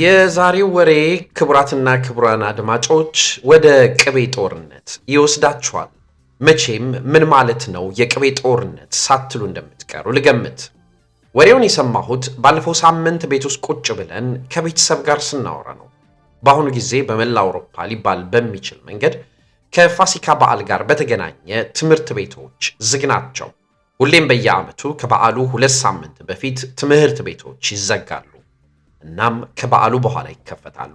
የዛሬው ወሬ ክቡራትና ክቡራን አድማጮች ወደ ቅቤ ጦርነት ይወስዳችኋል። መቼም ምን ማለት ነው የቅቤ ጦርነት ሳትሉ እንደምትቀሩ ልገምት። ወሬውን የሰማሁት ባለፈው ሳምንት ቤት ውስጥ ቁጭ ብለን ከቤተሰብ ጋር ስናወራ ነው። በአሁኑ ጊዜ በመላ አውሮፓ ሊባል በሚችል መንገድ ከፋሲካ በዓል ጋር በተገናኘ ትምህርት ቤቶች ዝግ ናቸው። ሁሌም በየዓመቱ ከበዓሉ 2 ሳምንት በፊት ትምህርት ቤቶች ይዘጋሉ። እናም ከበዓሉ በኋላ ይከፈታሉ።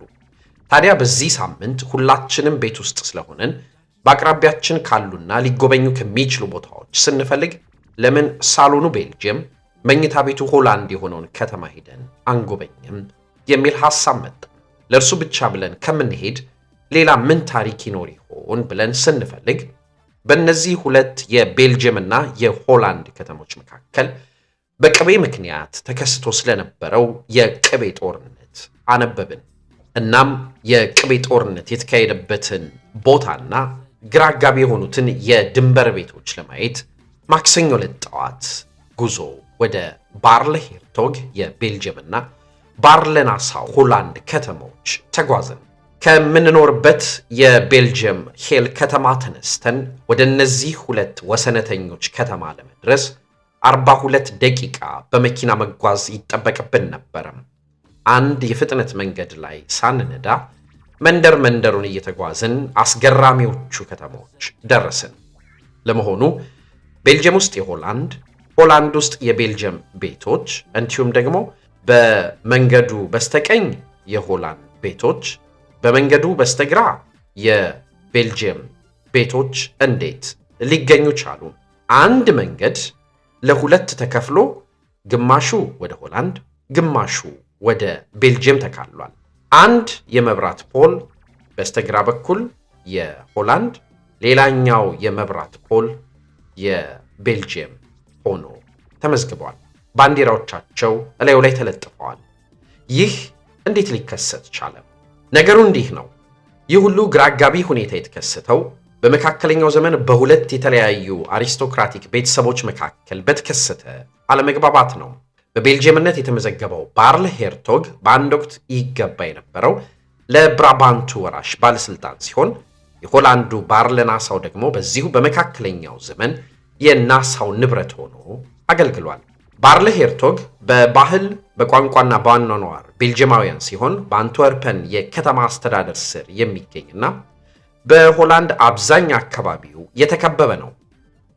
ታዲያ በዚህ ሳምንት ሁላችንም ቤት ውስጥ ስለሆነን በአቅራቢያችን ካሉና ሊጎበኙ ከሚችሉ ቦታዎች ስንፈልግ ለምን ሳሎኑ ቤልጅየም መኝታ ቤቱ ሆላንድ የሆነውን ከተማ ሄደን አንጎበኝም የሚል ሐሳብ መጣ። ለእርሱ ብቻ ብለን ከምንሄድ ሌላ ምን ታሪክ ይኖር ይሆን ብለን ስንፈልግ በእነዚህ ሁለት የቤልጅየምና የሆላንድ ከተሞች መካከል በቅቤ ምክንያት ተከስቶ ስለነበረው የቅቤ ጦርነት አነበብን። እናም የቅቤ ጦርነት የተካሄደበትን ቦታና ግራ አጋቢ የሆኑትን የድንበር ቤቶች ለማየት ማክሰኞ ዕለት ጠዋት ጉዞ ወደ ባርለ ሄርቶግ የቤልጅየምና ባርለ ናሳው ሆላንድ ከተሞች ተጓዘን። ከምንኖርበት የቤልጅየም ሄል ከተማ ተነስተን ወደ እነዚህ ሁለት ወሰነተኞች ከተማ ለመድረስ 42 ደቂቃ በመኪና መጓዝ ይጠበቅብን ነበር። አንድ የፍጥነት መንገድ ላይ ሳንነዳ መንደሩን እየተጓዝን አስገራሚዎቹ ከተሞች ደረስን። ለመሆኑ ቤልጅየም ውስጥ የሆላንድ፣ ሆላንድ ውስጥ የቤልጅየም ቤቶች እንዲሁም ደግሞ በመንገዱ በስተቀኝ የሆላንድ ቤቶች፣ በመንገዱ በስተግራ የቤልጅየም ቤቶች እንዴት ሊገኙ ቻሉ? አንድ መንገድ ለሁለት ተከፍሎ ግማሹ ወደ ሆላንድ ግማሹ ወደ ቤልጅየም ተካሏል። አንድ የመብራት ፖል በስተግራ በኩል የሆላንድ፣ ሌላኛው የመብራት ፖል የቤልጅየም ሆኖ ተመዝግቧል። ባንዲራዎቻቸው እላዩ ላይ ተለጥፈዋል። ይህ እንዴት ሊከሰት ቻለ? ነገሩ እንዲህ ነው። ይህ ሁሉ ግራ አጋቢ ሁኔታ የተከሰተው በመካከለኛው ዘመን በሁለት የተለያዩ አሪስቶክራቲክ ቤተሰቦች መካከል በተከሰተ አለመግባባት ነው። በቤልጅየምነት የተመዘገበው ባርለ ሄርቶግ በአንድ ወቅት ይገባ የነበረው ለብራባንቱ ወራሽ ባለስልጣን ሲሆን የሆላንዱ ባርለ ናሳው ደግሞ በዚሁ በመካከለኛው ዘመን የናሳው ንብረት ሆኖ አገልግሏል። ባርለ ሄርቶግ በባህል በቋንቋና በአኗኗር ቤልጅየማውያን ሲሆን በአንትወርፐን የከተማ አስተዳደር ስር የሚገኝና በሆላንድ አብዛኛ አካባቢው የተከበበ ነው።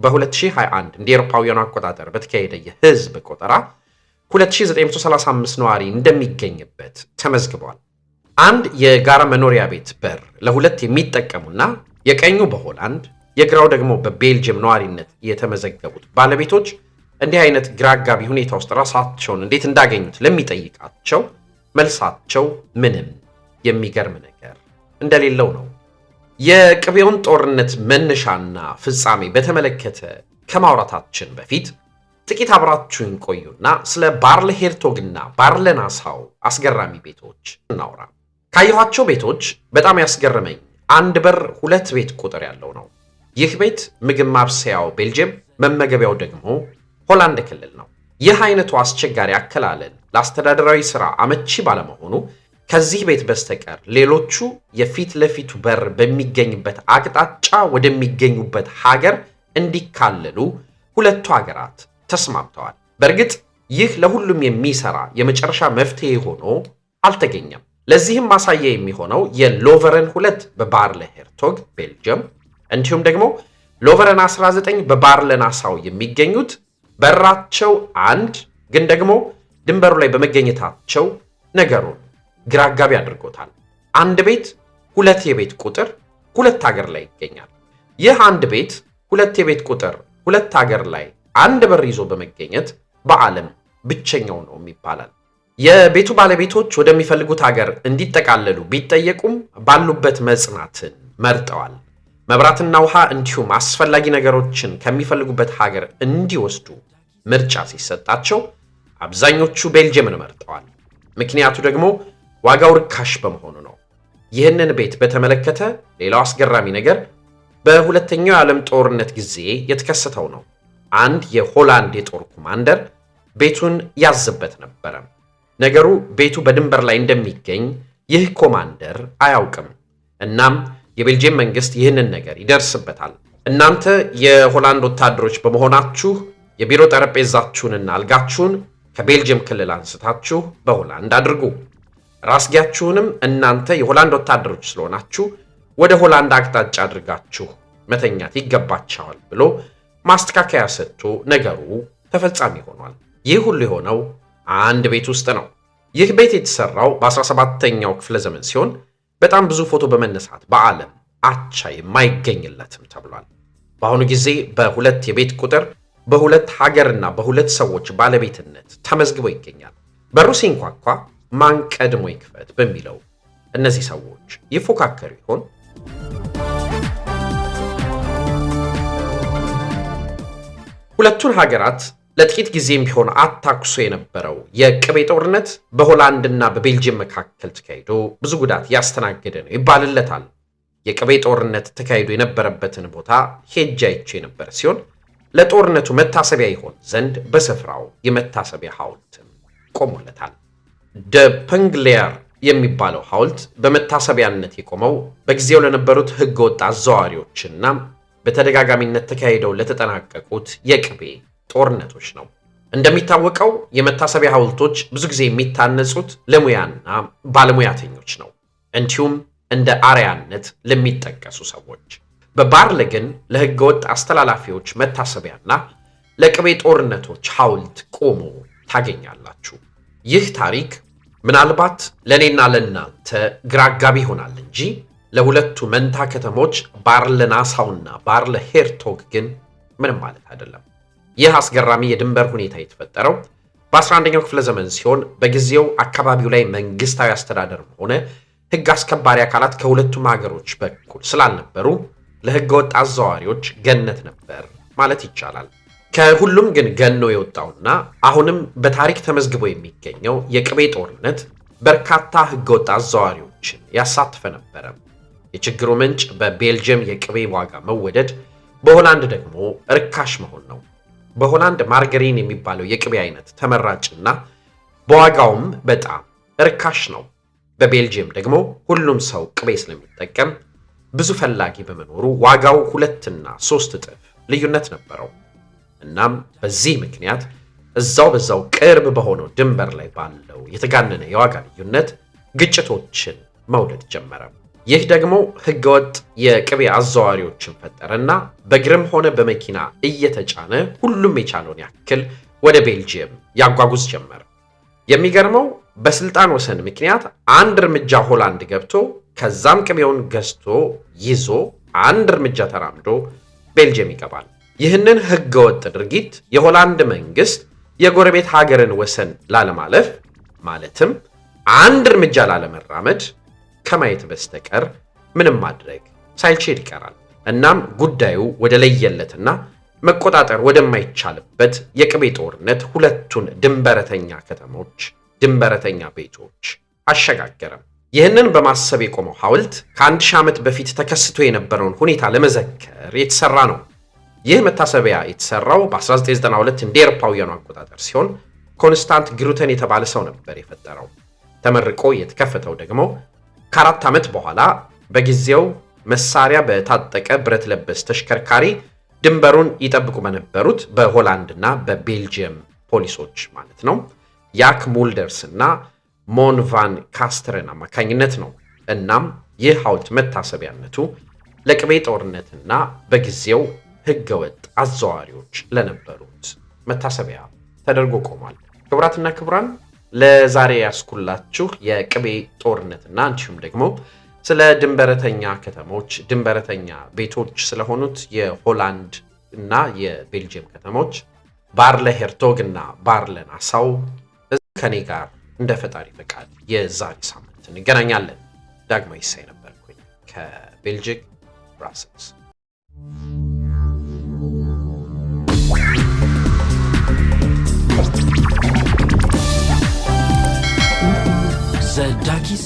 በ2021 እንደ አውሮፓውያኑ አቆጣጠር በተካሄደ የህዝብ ቆጠራ 2935 ነዋሪ እንደሚገኝበት ተመዝግቧል። አንድ የጋራ መኖሪያ ቤት በር ለሁለት የሚጠቀሙና የቀኙ በሆላንድ የግራው ደግሞ በቤልጅየም ነዋሪነት የተመዘገቡት ባለቤቶች እንዲህ አይነት ግራ አጋቢ ሁኔታ ውስጥ ራሳቸውን እንዴት እንዳገኙት ለሚጠይቃቸው መልሳቸው ምንም የሚገርም ነገር እንደሌለው ነው። የቅቤውን ጦርነት መነሻና ፍጻሜ በተመለከተ ከማውራታችን በፊት ጥቂት አብራችሁን ቆዩና ስለ ባርለ ሄርቶግና ባርለ ናሳው አስገራሚ ቤቶች እናውራ። ካየኋቸው ቤቶች በጣም ያስገረመኝ አንድ በር 2 ቤት ቁጥር ያለው ነው። ይህ ቤት ምግብ ማብሰያው ቤልጅየም፣ መመገቢያው ደግሞ ሆላንድ ክልል ነው። ይህ አይነቱ አስቸጋሪ አከላለል ለአስተዳደራዊ ሥራ አመቺ ባለመሆኑ ከዚህ ቤት በስተቀር ሌሎቹ የፊት ለፊቱ በር በሚገኝበት አቅጣጫ ወደሚገኙበት ሀገር እንዲካለሉ ሁለቱ ሀገራት ተስማምተዋል። በእርግጥ ይህ ለሁሉም የሚሰራ የመጨረሻ መፍትሄ ሆኖ አልተገኘም። ለዚህም ማሳያ የሚሆነው የሎቨረን 2 በባርለ ሄርቶግ ቤልጅየም እንዲሁም ደግሞ ሎቨረን 19 በባርለ ናሳው የሚገኙት በራቸው አንድ ግን ደግሞ ድንበሩ ላይ በመገኘታቸው ነገሩን ግራ አጋቢ አድርጎታል። አንድ ቤት 2 የቤት ቁጥር 2 ሀገር ላይ ይገኛል። ይህ አንድ ቤት 2 የቤት ቁጥር 2 ሀገር ላይ አንድ በር ይዞ በመገኘት በዓለም ብቸኛው ነው ይባላል። የቤቱ ባለቤቶች ወደሚፈልጉት ሀገር እንዲጠቃለሉ ቢጠየቁም ባሉበት መጽናትን መርጠዋል። መብራትና ውሃ እንዲሁም አስፈላጊ ነገሮችን ከሚፈልጉበት ሀገር እንዲወስዱ ምርጫ ሲሰጣቸው አብዛኞቹ ቤልጅየምን መርጠዋል። ምክንያቱ ደግሞ ዋጋው ርካሽ በመሆኑ ነው። ይህንን ቤት በተመለከተ ሌላው አስገራሚ ነገር በሁለተኛው የዓለም ጦርነት ጊዜ የተከሰተው ነው። አንድ የሆላንድ የጦር ኮማንደር ቤቱን ያዝበት ነበረ። ነገሩ ቤቱ በድንበር ላይ እንደሚገኝ ይህ ኮማንደር አያውቅም። እናም የቤልጅየም መንግስት ይህንን ነገር ይደርስበታል። እናንተ የሆላንድ ወታደሮች በመሆናችሁ የቢሮ ጠረጴዛችሁንና አልጋችሁን ከቤልጅየም ክልል አንስታችሁ በሆላንድ አድርጉ፣ ራስጌያችሁንም እናንተ የሆላንድ ወታደሮች ስለሆናችሁ ወደ ሆላንድ አቅጣጫ አድርጋችሁ መተኛት ይገባቸዋል ብሎ ማስተካከያ ሰጥቶ ነገሩ ተፈጻሚ ሆኗል። ይህ ሁሉ የሆነው አንድ ቤት ውስጥ ነው። ይህ ቤት የተሰራው በ17ኛው ክፍለ ዘመን ሲሆን በጣም ብዙ ፎቶ በመነሳት በዓለም አቻ የማይገኝለትም ተብሏል። በአሁኑ ጊዜ በሁለት የቤት ቁጥር በሁለት ሀገርና በሁለት ሰዎች ባለቤትነት ተመዝግቦ ይገኛል። በሩ ሲንኳኳ ማን ቀድሞ ይክፈት በሚለው እነዚህ ሰዎች ይፎካከሩ ይሆን? ሁለቱን ሀገራት ለጥቂት ጊዜም ቢሆን አታኩሶ የነበረው የቅቤ ጦርነት በሆላንድና በቤልጅየም መካከል ተካሂዶ ብዙ ጉዳት ያስተናገደ ነው ይባልለታል። የቅቤ ጦርነት ተካሂዶ የነበረበትን ቦታ ሄጄ አይቼ የነበረ ሲሆን ለጦርነቱ መታሰቢያ ይሆን ዘንድ በስፍራው የመታሰቢያ ሐውልትም ቆሞለታል። ደ ፐንግሌር የሚባለው ሐውልት በመታሰቢያነት የቆመው በጊዜው ለነበሩት ህገወጥ አዘዋዋሪዎችና በተደጋጋሚነት ተካሂደው ለተጠናቀቁት የቅቤ ጦርነቶች ነው። እንደሚታወቀው የመታሰቢያ ሐውልቶች ብዙ ጊዜ የሚታነጹት ለሙያና ባለሙያተኞች ነው፣ እንዲሁም እንደ አርያነት ለሚጠቀሱ ሰዎች። በባርለ ግን ለህገወጥ አስተላላፊዎች መታሰቢያና ለቅቤ ጦርነቶች ሐውልት ቆሞ ታገኛላችሁ። ይህ ታሪክ ምናልባት ለኔና ለናንተ ግራ አጋቢ ይሆናል እንጂ ለሁለቱ መንታ ከተሞች ባርለ ናሳውና ባርለ ሄርቶግ ግን ምንም ማለት አይደለም። ይህ አስገራሚ የድንበር ሁኔታ የተፈጠረው በ11ኛው ክፍለ ዘመን ሲሆን በጊዜው አካባቢው ላይ መንግስታዊ አስተዳደርም ሆነ ህግ አስከባሪ አካላት ከሁለቱም ሀገሮች በኩል ስላልነበሩ ለህገ ወጥ አዘዋዋሪዎች ገነት ነበር ማለት ይቻላል። ከሁሉም ግን ገኖ የወጣውና አሁንም በታሪክ ተመዝግቦ የሚገኘው የቅቤ ጦርነት በርካታ ህገ ወጥ አዘዋዋሪዎችን ያሳተፈ ነበረ። የችግሩ ምንጭ በቤልጅየም የቅቤ ዋጋ መወደድ፣ በሆላንድ ደግሞ ርካሽ መሆን ነው። በሆላንድ ማርገሪን የሚባለው የቅቤ አይነት ተመራጭና በዋጋውም በጣም ርካሽ ነው። በቤልጅየም ደግሞ ሁሉም ሰው ቅቤ ስለሚጠቀም ብዙ ፈላጊ በመኖሩ ዋጋው 2 እና 3 እጥፍ ልዩነት ነበረው። እናም በዚህ ምክንያት በዛው ቅርብ በሆነው ድንበር ላይ ባለው የተጋነነ የዋጋ ልዩነት ግጭቶችን መውለድ ጀመረ። ይህ ደግሞ ህገወጥ የቅቤ አዘዋዋሪዎችን ፈጠረና በእግርም ሆነ በመኪና እየተጫነ ሁሉም የቻለውን ያክል ወደ ቤልጅየም ያጓጉዝ ጀመረ። የሚገርመው በስልጣን ወሰን ምክንያት አንድ እርምጃ ሆላንድ ገብቶ ከዛም ቅቤውን ገዝቶ ይዞ አንድ እርምጃ ተራምዶ ቤልጅየም ይገባል። ይህንን ህገወጥ ድርጊት የሆላንድ መንግስት የጎረቤት ሀገርን ወሰን ላለማለፍ ማለትም አንድ እርምጃ ላለመራመድ ከማየት በስተቀር ምንም ማድረግ ሳይችል ይቀራል። እናም ጉዳዩ ወደ ለየለትና መቆጣጠር ወደማይቻልበት የቅቤ ጦርነት ሁለቱን ድንበረተኛ ከተሞች፣ ድንበረተኛ ቤቶች አሸጋገረም። ይህንን በማሰብ የቆመው ሐውልት ከ1000 ዓመት በፊት ተከስቶ የነበረውን ሁኔታ ለመዘከር የተሰራ ነው። ይህ መታሰቢያ የተሰራው በ1992 እንደ አውሮፓውያኑ አቆጣጠር ሲሆን ኮንስታንት ግሩተን የተባለ ሰው ነበር የፈጠረው። ተመርቆ የተከፈተው ደግሞ ከ4 ዓመት በኋላ በጊዜው መሳሪያ በታጠቀ ብረት ለበስ ተሽከርካሪ ድንበሩን ይጠብቁ በነበሩት በሆላንድና በቤልጅየም ፖሊሶች ማለት ነው ያክ ሙልደርስ እና ሞን ቫን ካስተረን አማካኝነት ነው። እናም ይህ ሐውልት መታሰቢያነቱ ለቅቤ ጦርነትና በጊዜው ህገወጥ አዘዋዋሪዎች ለነበሩት መታሰቢያ ተደርጎ ቆሟል። ክቡራትና ክቡራን ለዛሬ ያስኩላችሁ የቅቤ ጦርነትና እንዲሁም ደግሞ ስለ ድንበረተኛ ከተሞች፣ ድንበረተኛ ቤቶች ስለሆኑት የሆላንድ እና የቤልጅየም ከተሞች ባርለ ሄርቶግ እና ባርለ ናሳው ከኔ ጋር እንደ ፈጣሪ ፈቃድ የዛሬ ሳምንት እንገናኛለን። ዳግማዊ ይሳይ ነበርኩኝ ከቤልጂክ ብራሰልስ። The Duckies